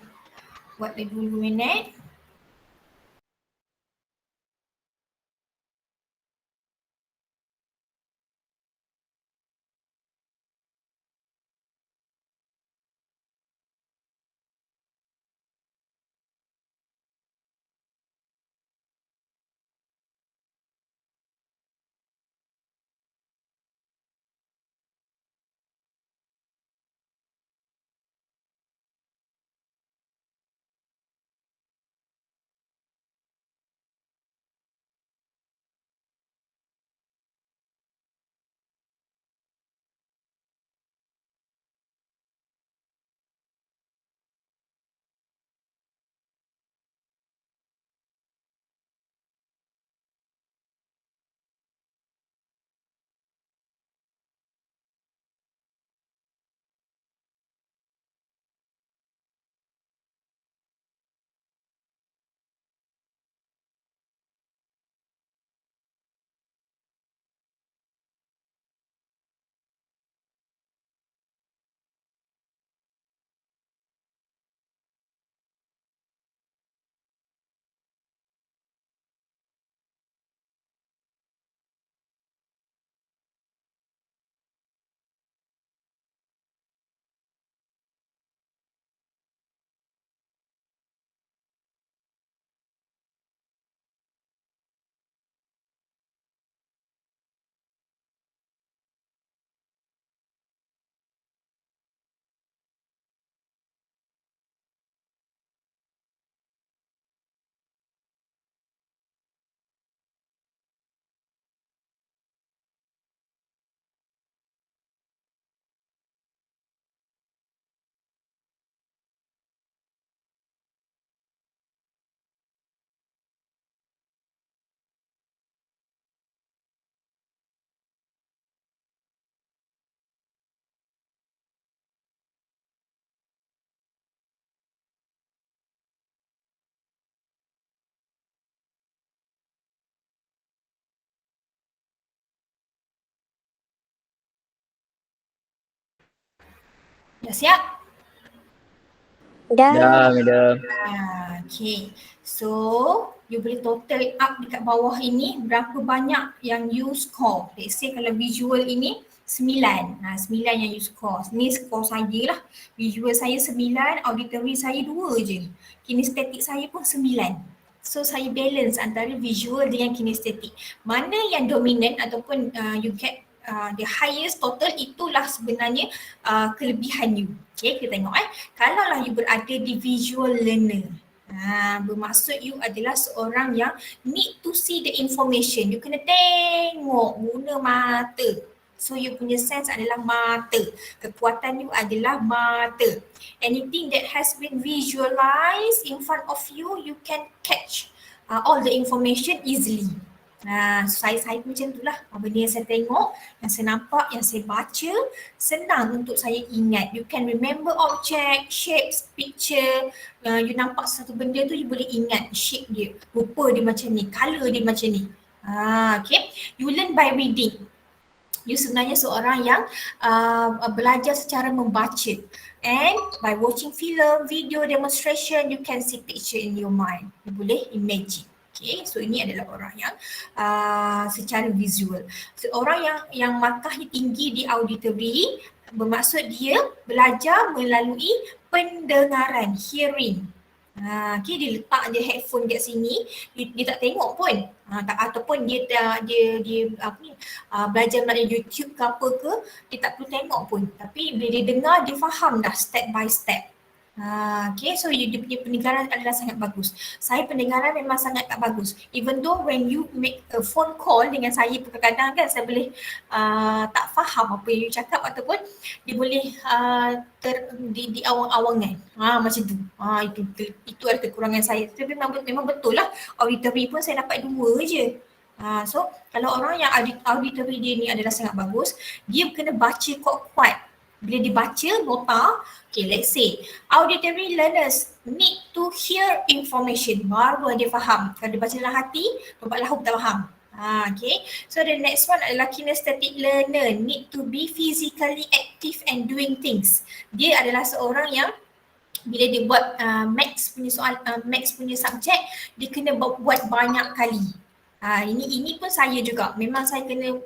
Buat dulu 2 minit. Dah siap? Dah, madam. Okay. So, you boleh total up dekat bawah ini berapa banyak yang you score. Let's say kalau visual ini 9. 9 yang you score. Ni score saya lah. Visual saya 9, auditory saya 2 je. Kinestetik saya pun 9. So saya balance antara visual dengan kinestetik. Mana yang dominant ataupun you get the highest total, itulah sebenarnya kelebihan you. Okay, kita tengok kalaulah you berada di visual learner, bermaksud you adalah seorang yang need to see the information. You kena tengok guna mata. So you punya sense adalah mata. Kekuatan you adalah mata. Anything that has been visualized in front of you, you can catch all the information easily. Saya pun macam itulah. Benda yang saya tengok, yang saya nampak, yang saya baca, senang untuk saya ingat. You can remember object, shapes, picture. You nampak satu benda tu, you boleh ingat shape dia. Rupa dia macam ni, color dia macam ni. Okay. You learn by reading. You sebenarnya seorang yang belajar secara membaca. And by watching film, video, demonstration, you can see picture in your mind. You boleh imagine. Okay, so ini adalah orang yang secara visual. So, orang yang markahnya tinggi di auditory, bermaksud dia belajar melalui pendengaran, hearing. Okay, dia letak je headphone kat sini, dia tak tengok pun. Ataupun dia belajar melalui YouTube ke apa ke, dia tak perlu tengok pun. Tapi bila dia dengar, dia faham dah step by step. Okay, so dia punya pendengaran adalah sangat bagus. Saya pendengaran memang sangat tak bagus. Even though when you make a phone call dengan saya, kadang-kadang kan saya boleh tak faham apa yang you cakap, ataupun dia boleh di awang-awangan. Macam tu. Itu adalah kekurangan saya. Tapi memang betul lah, auditory pun saya dapat 2 je. So kalau orang yang auditory dia ni adalah sangat bagus, dia kena baca kuat-kuat. Bila dibaca nota, okay, let's say auditory learners need to hear information, baru dia faham. Kalau dia baca dalam hati, lompat lahuk tak faham. Okay. So the next one adalah kinesthetic learner need to be physically active and doing things. Dia adalah seorang yang bila dia buat maths punya soal, maths punya subjek, dia kena buat banyak kali. Ini pun saya juga. Memang saya kena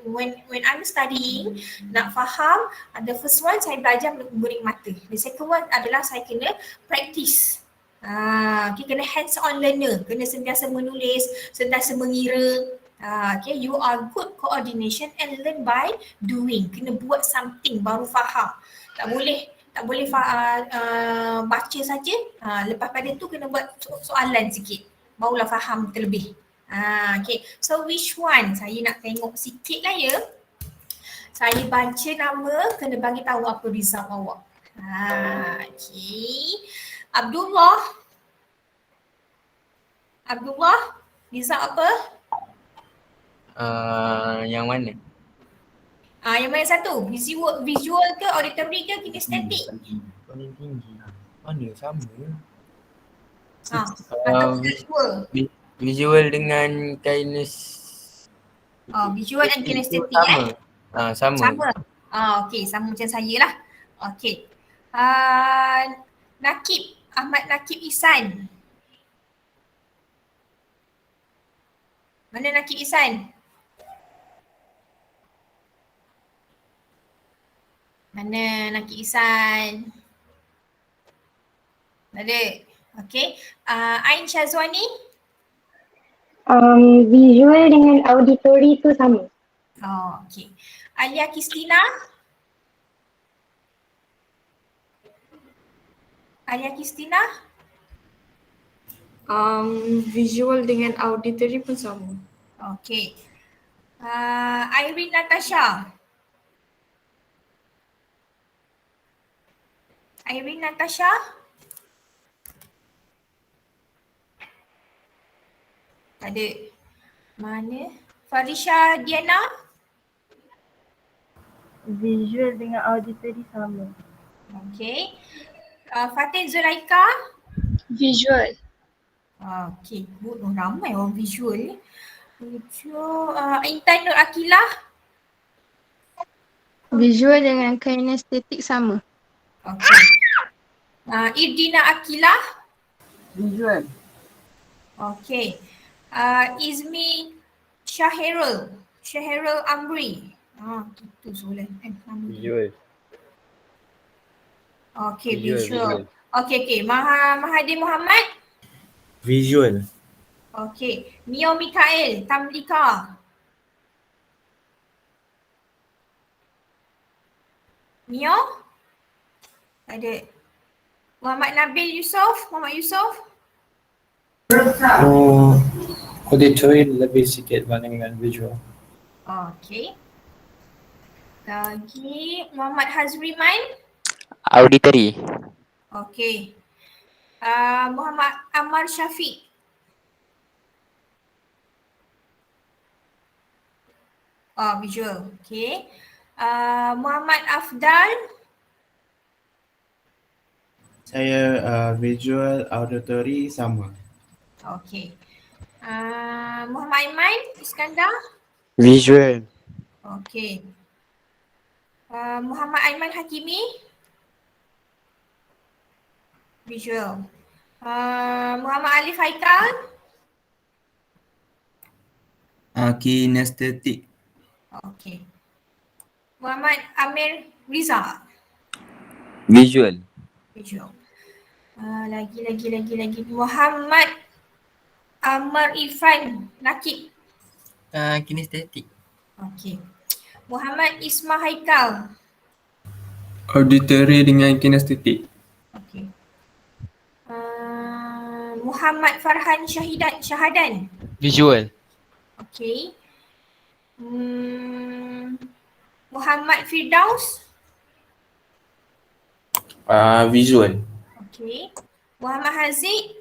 when I'm studying, nak faham, the first one saya belajar mengguring mata. The second one adalah saya kena practice. Okay, kena hands on learner, kena sentiasa menulis, sentiasa mengira. Okay, you are good coordination and learn by doing. Kena buat something baru faham. Tak boleh baca saja. Lepas pada tu kena buat soalan sikit, barulah faham terlebih. Okay, so which one? Saya nak tengok sikit lah ya. Saya baca nama, kena bagi tahu apa result awak. Okay. Abdullah, result apa? Yang mana? Yang mana satu? Visual ke, auditory ke, kinesthetic? Paling tinggi. Mana sama? Atau visual? Visual dengan Visual dan kinesthetic sama. Sama. Okey, sama macam saya lah. Okey. Ahmad Nakib Ihsan. Mana Nakib Ihsan? Mana Nakib Ihsan? Ada. Okey. Ain Syazwani. Visual dengan auditory tu sama. Okey. Alia Kristina. Visual dengan auditory pun sama. Okey. Irene Natasha. Tak ada. Mana? Farisha Diana. Visual dengan auditory sama. Okey. Fatin Zulaika. Visual. Okey, good. Ramai orang visual ni. Intan Nur Akilah. Visual dengan kinesthetic sama. Okey. Irdina Akilah. Visual. Okey. Izmi Syahirul Amri. Itu soalan. Visual. Okey, visual. Okey. Mahathir Mohamad. Visual. Okey. Mio Mikael Tamlika. Mio? Tak ada. Muhammad Yusuf. Auditory lebih sikit banding dengan visual. Okey. Lagi Muhammad Hazriman. Auditory. Okey. Muhammad Ammar Syafiq. Visual. Okey. Muhammad Afdal. Saya visual, auditory sama. Okey. Muhammad Aiman Iskandar. Visual. Okey. Muhammad Aiman Hakimi. Visual. Muhammad Alif Haikal. Kinesthetic. Okey. Muhammad Amir Riza. Visual. Lagi. Muhammad Amar Irfan Nakib. Kinesthetic. Okey. Muhammad Isma Haikal. Auditory dengan kinesthetic. Okey. Muhammad Farhan Syahadan. Visual. Okey. Muhammad Firdaus. Visual. Okey. Muhammad Haziq.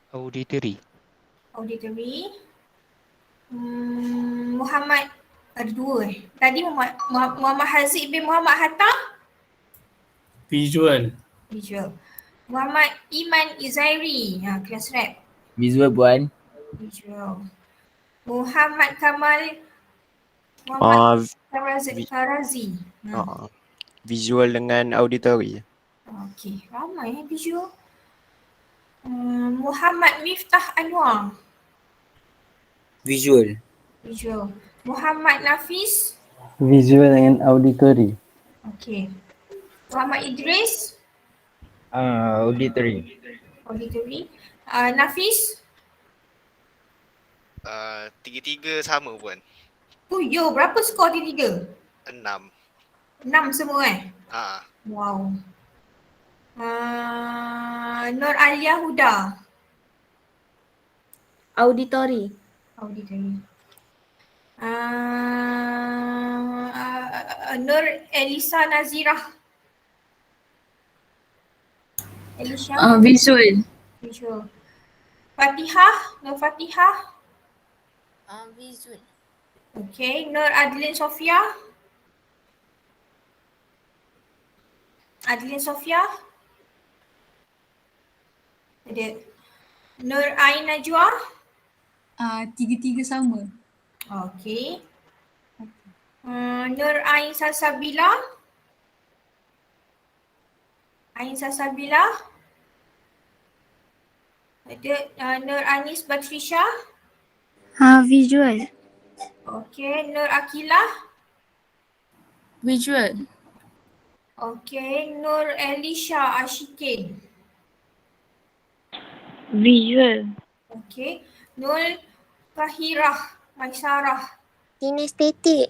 Auditory. Muhammad Ada dua Tadi Muhammad Haziq bin Muhammad Hatta. Visual. Visual. Muhammad Iman Izairi. Kelas rap. Visual Puan. Visual. Muhammad Kamal Muhammad Farazi. Visual dengan auditory. Okey, ramai visual. Muhammad Miftah Anwar. Visual. Visual. Muhammad Nafis. Visual dengan auditory. Okey. Muhammad Idris. Auditory. Auditory. Nafis. Tiga-tiga sama pun. Yo, berapa skor tiga? 6. 6 semua Wow. Nur Alia Huda. Auditory. Auditory. Nur Elisa Nazirah. Elisha. Visual. Visual. Fatihah. Nur Fatihah. Visual. Okay. Nur Adlin Sofia. Adlin Sofia. Ada. Nur Ain Najwa. Tiga-tiga sama. Okay. Nur Ain Salsabila. Ain Salsabila. Ada Nur Anis Batrisha. Visual. Okay. Nur Akilah. Visual. Okay. Nur Elisha Ashikin. Visual. Okay. Nur Fahirah Maisarah. Kinestetik.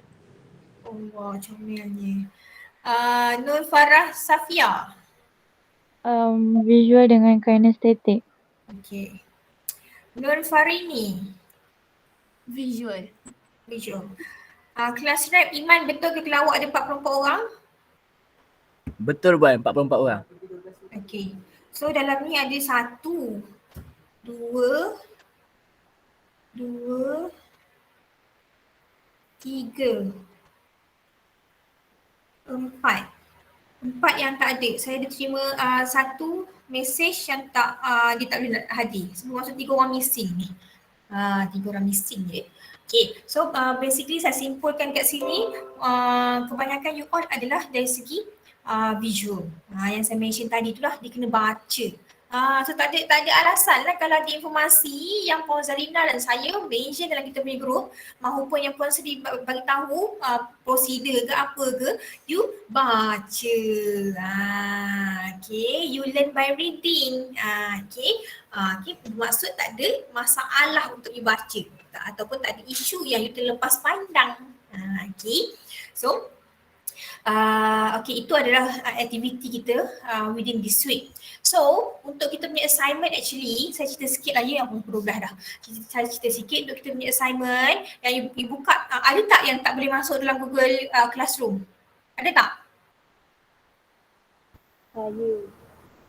Allah, comelnya. Nur Farah Safia. Visual dengan kinestetik. Okay. Nur Farini. Visual. Visual. Kelas rap Iman, betul ke kelawak ada 44 orang? Betul Puan, 44 orang. Okay. So dalam ni ada 1, 2, 3, 4 yang tak ada. Saya ada terima satu message yang dia tak boleh hadir. Semua maksud 3 orang missing ni. 3 orang missing je. Okay, so basically saya simpulkan kat sini, kebanyakan you all adalah dari segi visual. Yang saya mention tadi itulah dia kena baca. So tak ada alasan lah kalau ada informasi yang Puan Zarina dan saya mention dalam kita punya group mahupun yang Puan Sri bagi tahu prosedur ke apa ke, you baca. Okay, you learn by reading. Okay, maksud tak ada masalah untuk you baca ataupun tak ada isu yang you terlepas pandang. Okay, so okay, itu adalah aktiviti kita within this week. So, untuk kita punya assignment actually, saya cerita sikit lah ya, yang 12 dah. Saya cerita sikit untuk kita punya assignment yang you buka, ada tak yang tak boleh masuk dalam Google Classroom? Ada tak?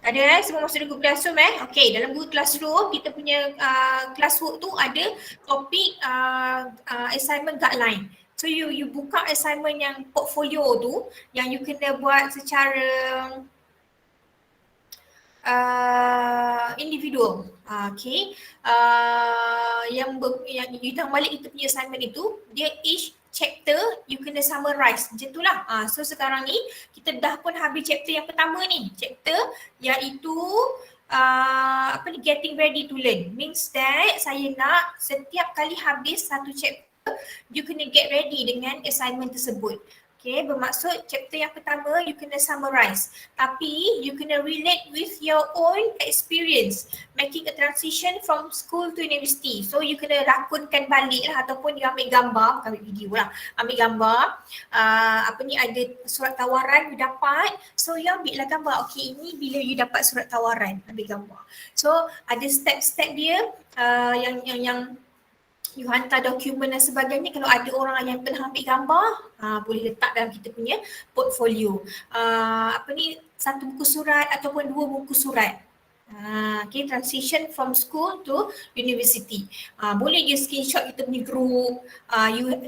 Ada semua masuk dalam Google Classroom Okay, dalam Google Classroom kita punya classwork tu ada topik assignment guideline. So you buka assignment yang portfolio tu yang you kena buat secara individual. Okay. Yang you tengok balik kita punya assignment itu, dia each chapter you kena summarize. Macam itulah. So sekarang ni kita dah pun habis chapter yang pertama ni. Chapter iaitu getting ready to learn. Means that saya nak setiap kali habis satu chapter you kena get ready dengan assignment tersebut. Okay, bermaksud chapter yang pertama you kena summarize. Tapi you kena relate with your own experience making a transition from school to university. So you kena rakunkan balik lah ataupun you ambil gambar, bukan ambil video lah. Ambil gambar, ada surat tawaran you dapat. So you ambil lah gambar, okay ini bila you dapat surat tawaran, ambil gambar. So ada step-step dia yang you hantar dokumen dan sebagainya. Kalau ada orang yang pernah ambil gambar, boleh letak dalam kita punya portfolio. Satu buku surat ataupun 2 buku surat. Okay, transition from school to university. Boleh je screenshot kita punya group,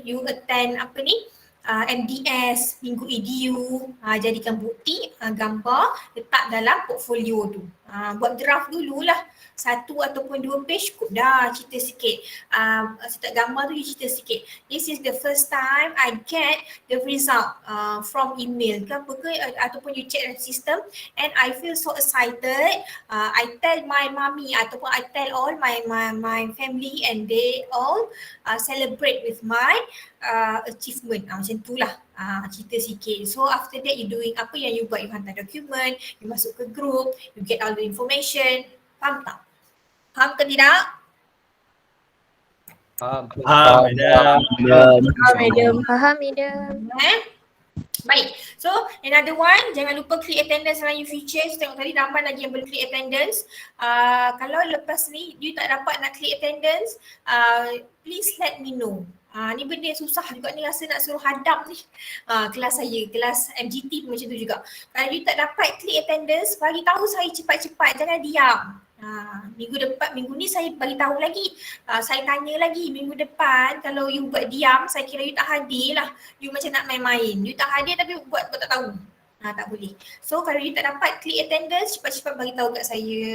you attend apa ni, MDS, Minggu EDU, jadikan bukti, gambar, letak dalam portfolio tu. Buat draft dululah, 1 ataupun 2 page cukup dah, cerita sikit. Letak gambar tu, you cerita sikit. This is the first time I get the result from email ke apa ke, ataupun you check the system, and I feel so excited. I tell my mommy ataupun I tell all my family, and they all celebrate with my achievement. Macam tu lah, cerita sikit. So after that you doing apa yang you buat, you hantar dokumen, you masuk ke group, you get all the information. Faham tak? Faham ke tidak? Faham. Faham, madam. Baik, so another one, jangan lupa klik attendance dalam you future. So, tengok tadi ramai lagi yang boleh klik attendance. Kalau lepas ni you tak dapat nak klik attendance, please let me know. Ni benda yang susah juga ni, rasa nak suruh hadap ni. Kelas saya, kelas MGT pun macam tu juga. Kalau you tak dapat klik attendance, bagi tahu saya cepat-cepat, jangan diam. Minggu ni saya bagi tahu lagi. Saya tanya lagi minggu depan, kalau you buat diam, saya kira you tak hadir lah. You macam nak main-main. You tak hadir tapi buat tak tahu. Tak boleh. So kalau you tak dapat klik attendance, cepat-cepat bagi tahu kat saya.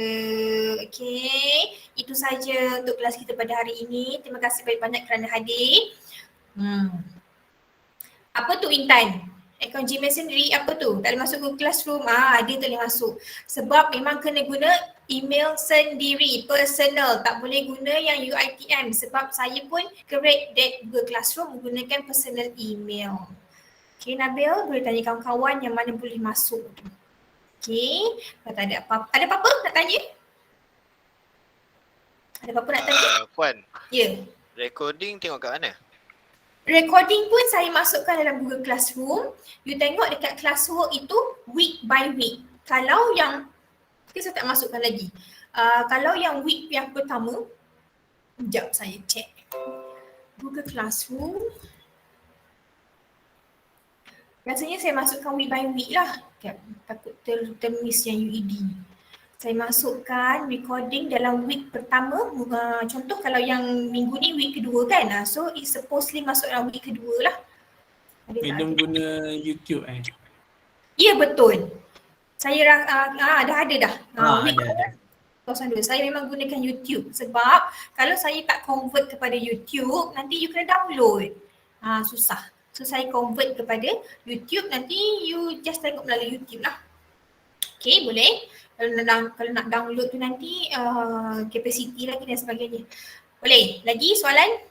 Okay. Itu saja untuk kelas kita pada hari ini. Terima kasih banyak-banyak kerana hadir. Apa tu Intan? Account Gmail sendiri apa tu? Tak boleh masuk ke classroom. Dia tak boleh masuk. Sebab memang kena guna email sendiri, personal. Tak boleh guna yang UiTM. Sebab saya pun create that Google Classroom menggunakan personal email. Okay, Nabil boleh tanya kawan-kawan yang mana boleh masuk. Okay, kalau tak ada apa-apa. Ada apa-apa nak tanya? Ada apa-apa nak tanya? Puan, Ya. recording tengok kat mana? Recording pun saya masukkan dalam Google Classroom. You tengok dekat classwork itu week by week. Kalau yang, saya tak masukkan lagi. Kalau yang week yang pertama, sekejap saya check. Google Classroom. Biasanya saya masukkan week by week lah. Takut termiss yang UED. Saya masukkan recording dalam week pertama. Contoh kalau yang minggu ni week kedua kan. So it's supposedly masuk dalam week kedua lah. Madam guna YouTube Ya betul. Saya dah ada dah. Week ada. 2002. Saya memang gunakan YouTube sebab kalau saya tak convert kepada YouTube, nanti you kena download. Susah. So saya convert kepada YouTube, nanti you just tengok melalui YouTube lah. Okay, boleh. Kalau nak download tu nanti capacity lagi dan sebagainya. Boleh? Lagi soalan?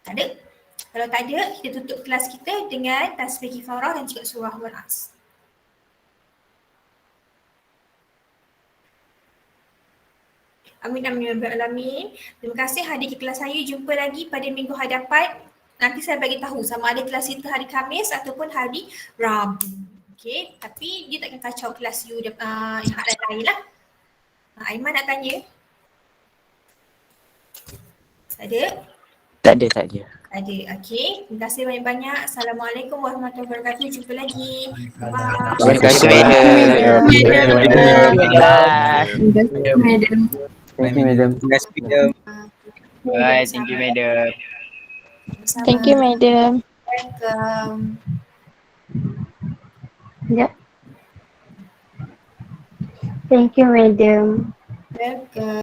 Tak ada? Kalau tak ada, kita tutup kelas kita dengan tasbih kifarah dan juga surah Wal-As. Amin amin ya rabbal alamin. Terima kasih hadir ke kelas saya. Jumpa lagi pada minggu hadapan. Nanti saya bagi tahu sama ada kelas kita hari Khamis ataupun hari Rabu. Okay, tapi dia takkan kacau kelas you yang hak lain lah. Aiman nak tanya? Ada? Tak ada. Ada, okay. Terima kasih banyak-banyak. Assalamualaikum warahmatullahi wabarakatuh. Jumpa lagi. Bye. Terima kasih. Thank you, madam. Terima kasih, madam. Bye, thank you, madam. Thank you, madam. Welcome. Ya. Thank you, madam. Welcome.